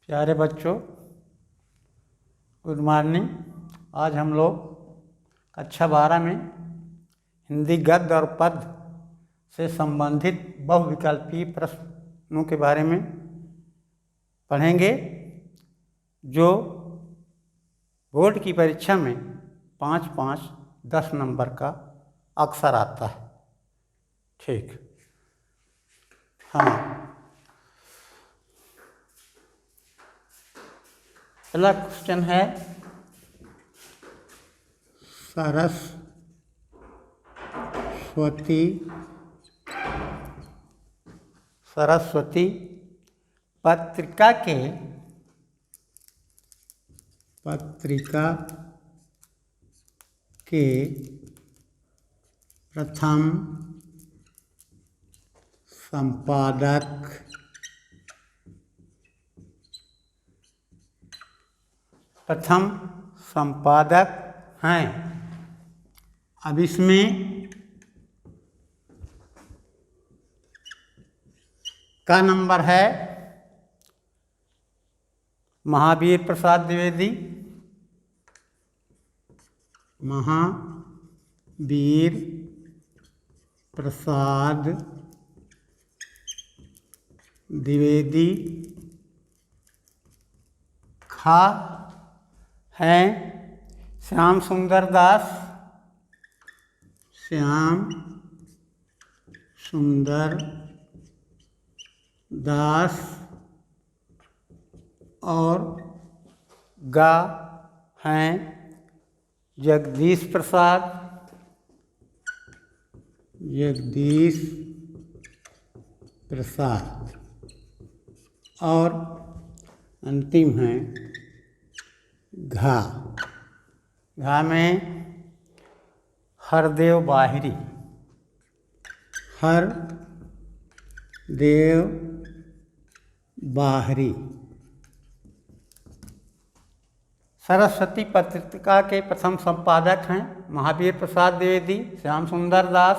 प्यारे बच्चों, good morning. आज हम लोग कक्षा 12 में हिंदी गद्य और पद्य से संबंधित बहुविकल्पीय प्रश्नों के बारे में पढ़ेंगे, जो बोर्ड की परीक्षा में 5-5, 10 नंबर का अक्सर आता है। ठीक, हाँ। पहला क्वेश्चन है, सरस्वती पत्रिका के प्रथम संपादक हैं। अब इसमें का नंबर है महावीर प्रसाद द्विवेदी, खा हैं श्याम सुंदर दास और गा हैं जगदीश प्रसाद और अंतिम है घा में हरदेव बाहरी। सरस्वती पत्रिका के प्रथम संपादक हैं महावीर प्रसाद द्विवेदी, श्याम सुंदर दास,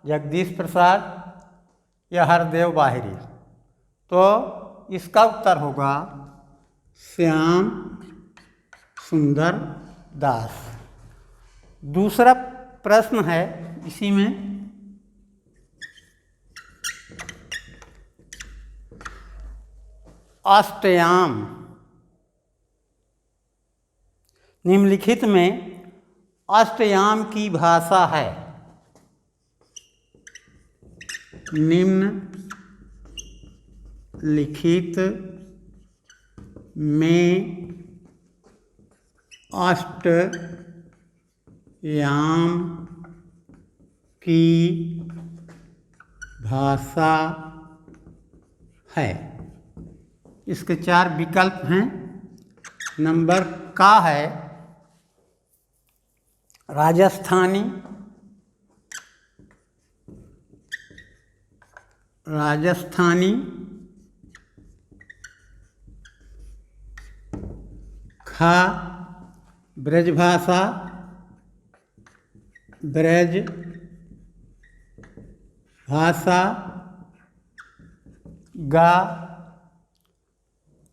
जगदीश प्रसाद या हरदेव बाहरी। तो इसका उत्तर होगा श्याम सुंदर दास। दूसरा प्रश्न है इसी में, अष्टयाम निम्नलिखित में अष्टयाम की भाषा है। निम्नलिखित में अष्टयाम की भाषा है। इसके 4 विकल्प हैं। नंबर का है राजस्थानी, खा ब्रजभाषा, गा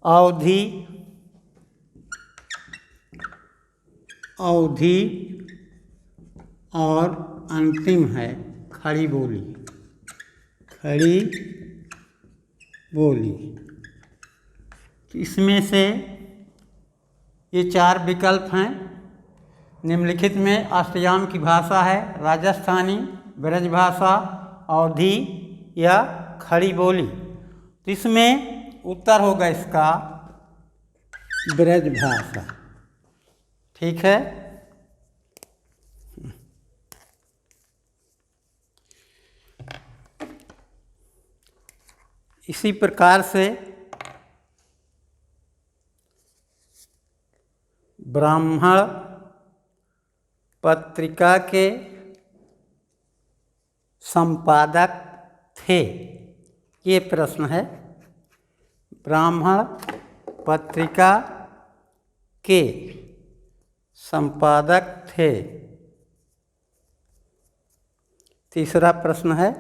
अवधी और अंतिम है खड़ी बोली। इसमें से ये 4 विकल्प हैं। निम्नलिखित में अष्टयाम की भाषा है राजस्थानी, ब्रजभाषा, अवधी या खड़ी बोली। तो इसमें उत्तर होगा इसका ब्रजभाषा। ठीक है। इसी प्रकार से ब्राह्मण पत्रिका के संपादक थे। ये प्रश्न है, ब्राह्मण पत्रिका के संपादक थे। तीसरा प्रश्न है,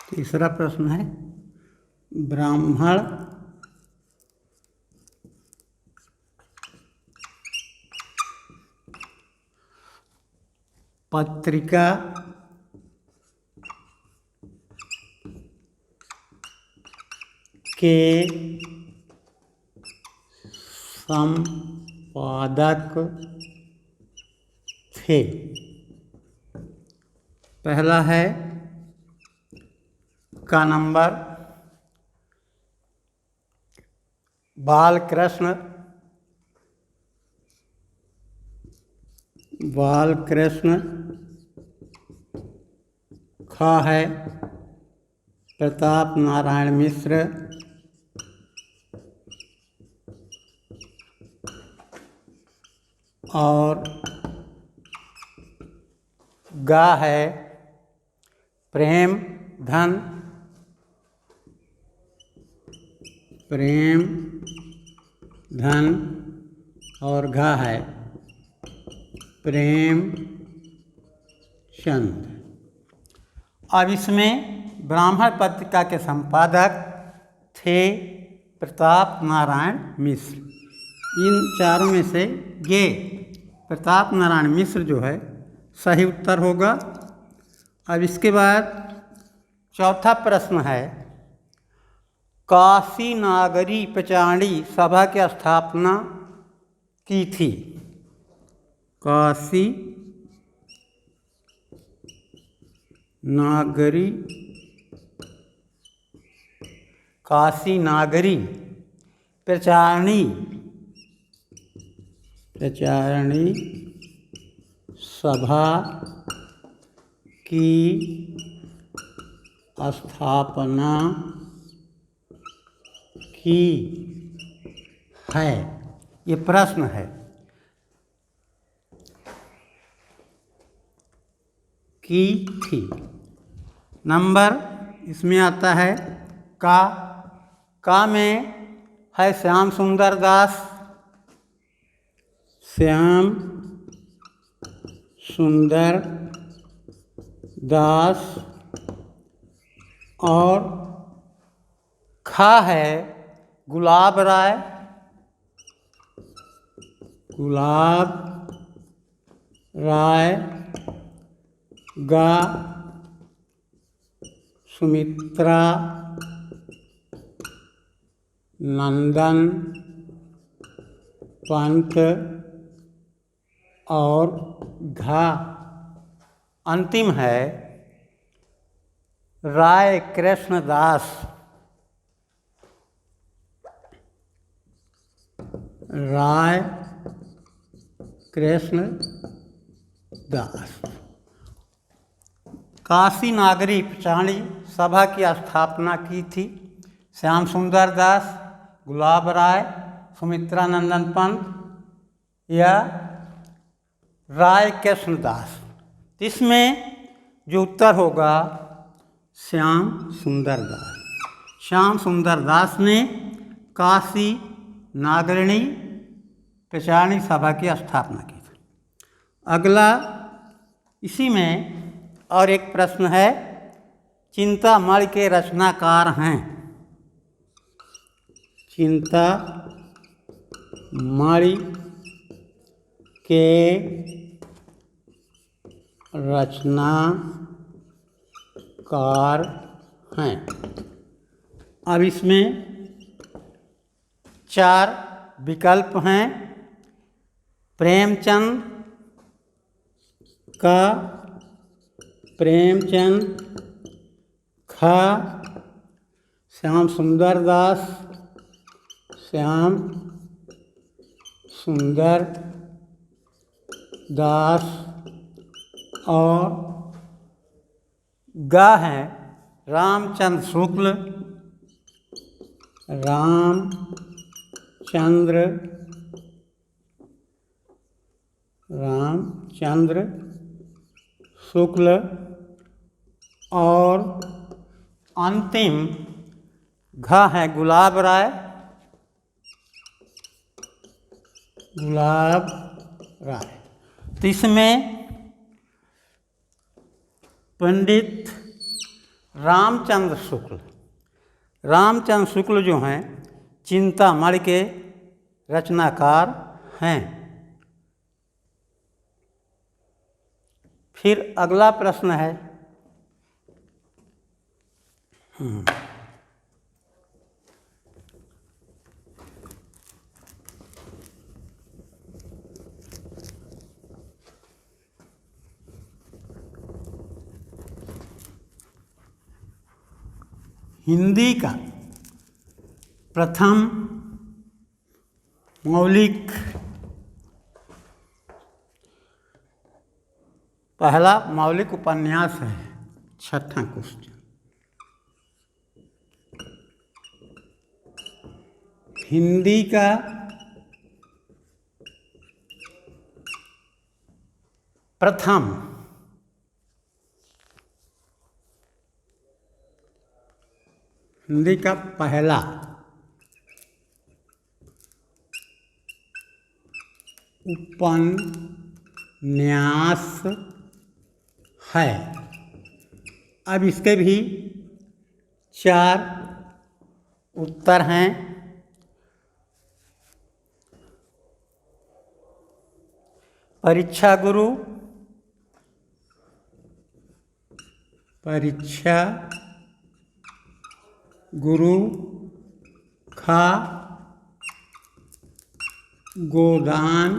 तीसरा प्रश्न है, ब्राह्मण पत्रिका के संपादक थे। पहला है का नंबर बालकृष्ण खा है प्रताप नारायण मिश्र, और गा है प्रेमधन और घा है प्रेमचंद। अब इसमें ब्राह्मण पत्रिका के संपादक थे प्रताप नारायण मिश्र। इन चारों में से ये प्रताप नारायण मिश्र जो है सही उत्तर होगा। अब इसके बाद चौथा प्रश्न है, काशी नागरी पचाणी सभा की स्थापना की थी। काशी नागरी प्रचारणी सभा की स्थापना की है। ये प्रश्न है। की थी। नंबर इसमें आता है का में है श्याम सुंदर दास और खा है गुलाब राय गा सुमित्रा नंदन पंत और घा अंतिम है राय कृष्णदास। काशी नागरी पचाणी सभा की स्थापना की थी श्याम सुंदर दास, गुलाब राय, सुमित्रा नंदन पंत या राय कृष्णदास। इसमें जो उत्तर होगा श्याम सुंदर दास ने काशी नागरिणी पचाणी सभा की स्थापना की थी। अगला इसी में और एक प्रश्न है, चिंतामणि के रचनाकार हैं। चिंतामणि के रचनाकार हैं। अब इसमें 4 विकल्प हैं। प्रेमचंद खा, श्याम सुंदर दास, श्याम सुंदर दास। और गा है रामचंद्र शुक्ल, रामचंद्र शुक्ल। और अंतिम घ है गुलाब राय, गुलाब राय। तो इसमें पंडित रामचंद्र शुक्ल जो हैं चिंतामणि के रचनाकार हैं। फिर अगला प्रश्न है हिंदी का प्रथम मौलिक पहला मौलिक उपन्यास है। छठा क्वेश्चन, हिंदी का प्रथम हिंदी का पहला उपन्यास है। अब इसके भी 4 उत्तर हैं। परीक्षा गुरु खा गोदान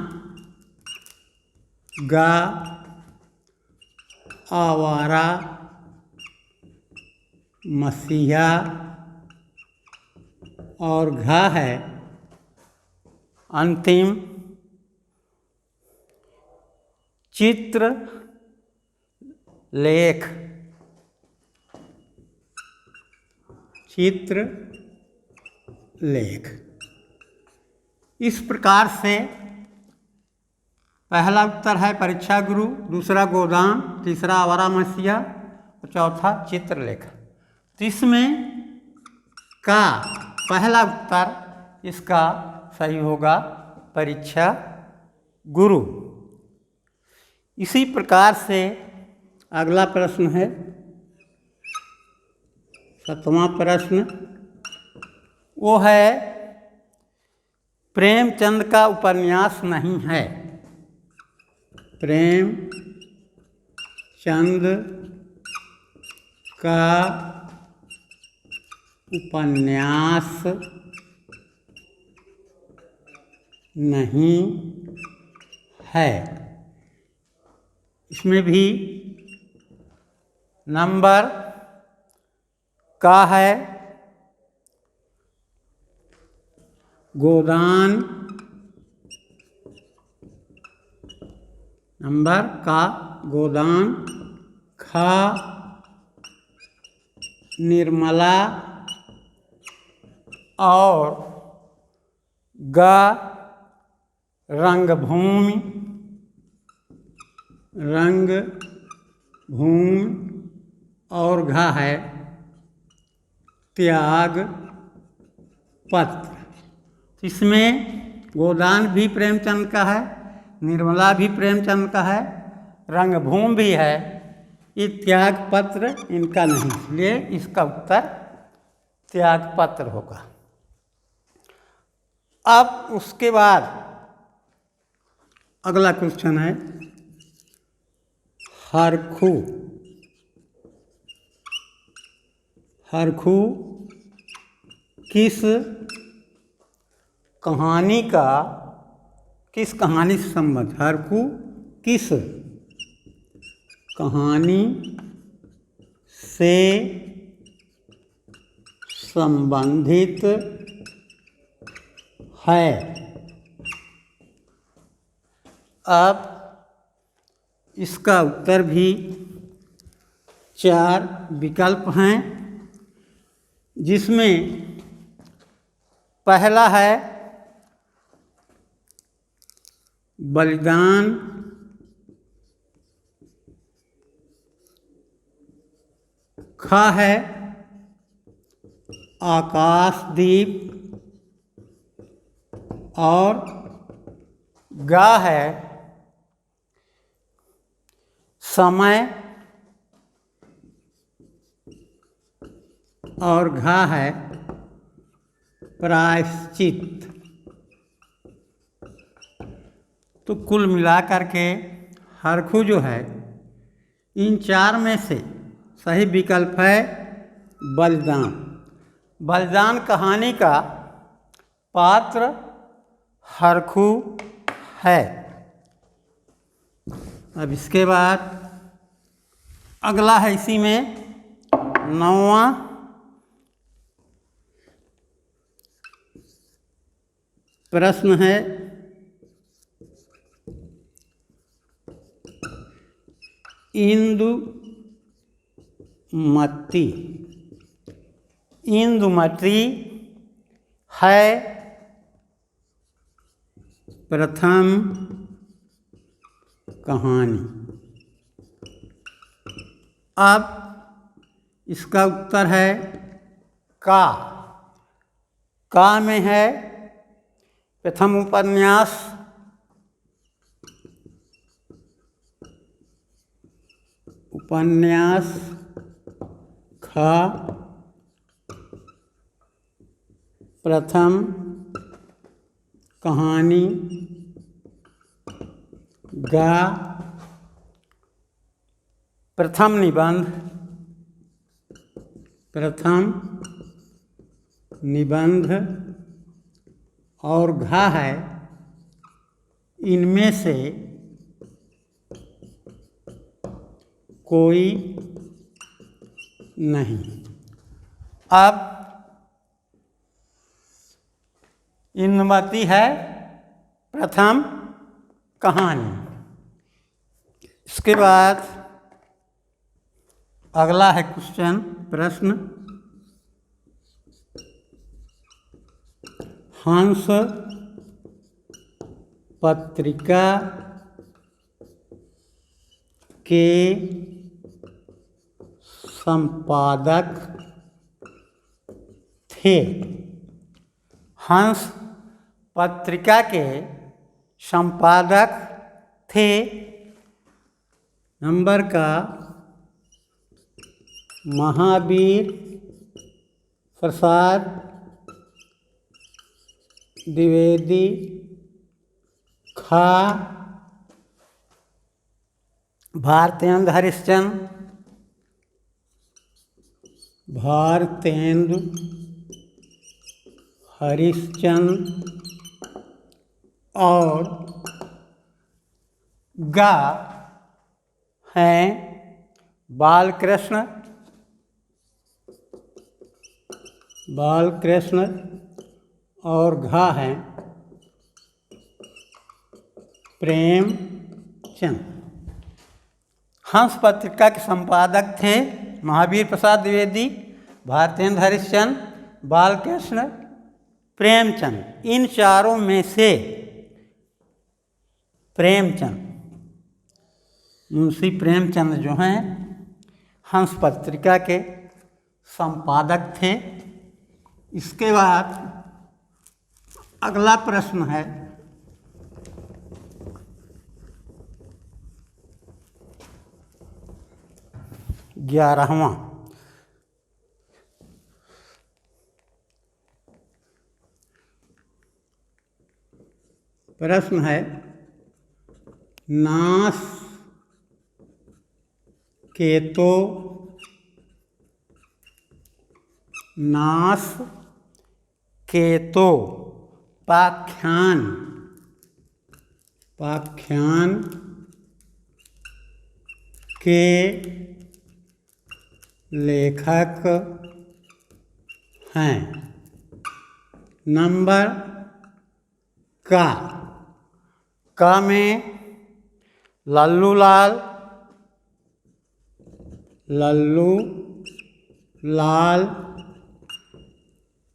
गा आवारा मसीहा। और घा है अंतिम चित्रलेख। इस प्रकार से पहला उत्तर है परीक्षा गुरु, दूसरा गोदान, तीसरा आवारा मसीहा और चौथा चित्रलेख। तो इसमें का पहला उत्तर इसका सही होगा परीक्षा गुरु। इसी प्रकार से अगला प्रश्न है 7वां प्रश्न, वो है प्रेमचंद का उपन्यास नहीं है। प्रेमचंद का उपन्यास नहीं है। इसमें भी नंबर का है गोदान, नंबर का गोदान, खा निर्मला और गा रंगभूमि और घा है त्याग पत्र। इसमें गोदान भी प्रेमचंद का है, निर्मला भी प्रेमचंद का है, रंगभूमि भी है। ये त्याग पत्र इनका नहीं, इसलिए इसका उत्तर त्याग पत्र होगा। अब उसके बाद अगला क्वेश्चन है हरखू किस कहानी से संबंध, हरखू किस कहानी से संबंधित है। अब इसका उत्तर भी 4 विकल्प हैं, जिसमें पहला है बलिदान, ख है आकाशदीप और गा है समय और घा है प्रायश्चित। तो कुल मिलाकर के हरखू जो है इन 4 में से सही विकल्प है बलिदान। बलिदान कहानी का पात्र हरखू है। अब इसके बाद अगला है इसी में 9वां प्रश्न है इंदुमती। इंदुमती है प्रथम कहानी। अब इसका उत्तर है का। का में है प्रथम उपन्यास, उपन्यास ख प्रथम कहानी, गा प्रथम निबंध, प्रथम निबंध और घा है इनमें से कोई नहीं। अब इंदुमती है प्रथम कहानी। इसके बाद अगला है क्वेश्चन प्रश्न हंस पत्रिका के संपादक थे। हंस पत्रिका के संपादक थे। नंबर का महावीर प्रसाद द्विवेदी, खा भारतेंदु हरिश्चंद्र, भारतेंदु हरिश्चंद्र और गा हैं बालकृष्ण, बालकृष्ण और घा हैं प्रेमचंद। हंस पत्रिका के संपादक थे महावीर प्रसाद द्विवेदी, भारतेंदु हरिश्चंद्र, बालकृष्ण, प्रेमचंद। इन चारों में से प्रेमचंद, मुंशी प्रेमचंद जो हैं हंस पत्रिका के संपादक थे। इसके बाद अगला प्रश्न है ग्यारहवां। प्रश्न है नास केतो, नास केतो पाख्यान, पाख्यान के लेखक हैं। नंबर का में लल्लू लाल, लल्लू लाल,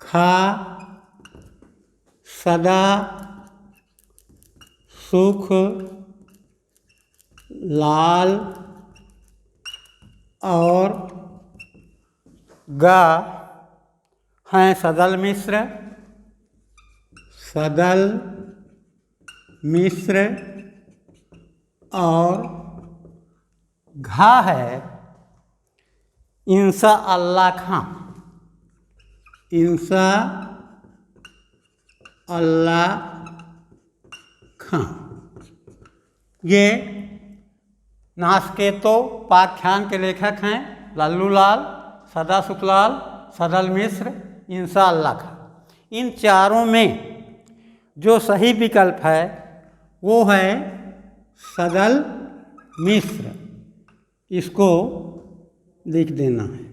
खा सदा सुख लाल, और गा हैं सदल मिश्र, सदल मिश्र, और घा है इंसा अल्लाह खां, इंसा अल्लाह खां। ये नासकेतो पाख्यान के लेखक हैं लल्लू लाल, सदा सुखलाल, सदल मिश्र, इंसा अल्लाह खां। इन चारों में जो सही विकल्प है वो है सदल मिश्र। इसको लिख देना है।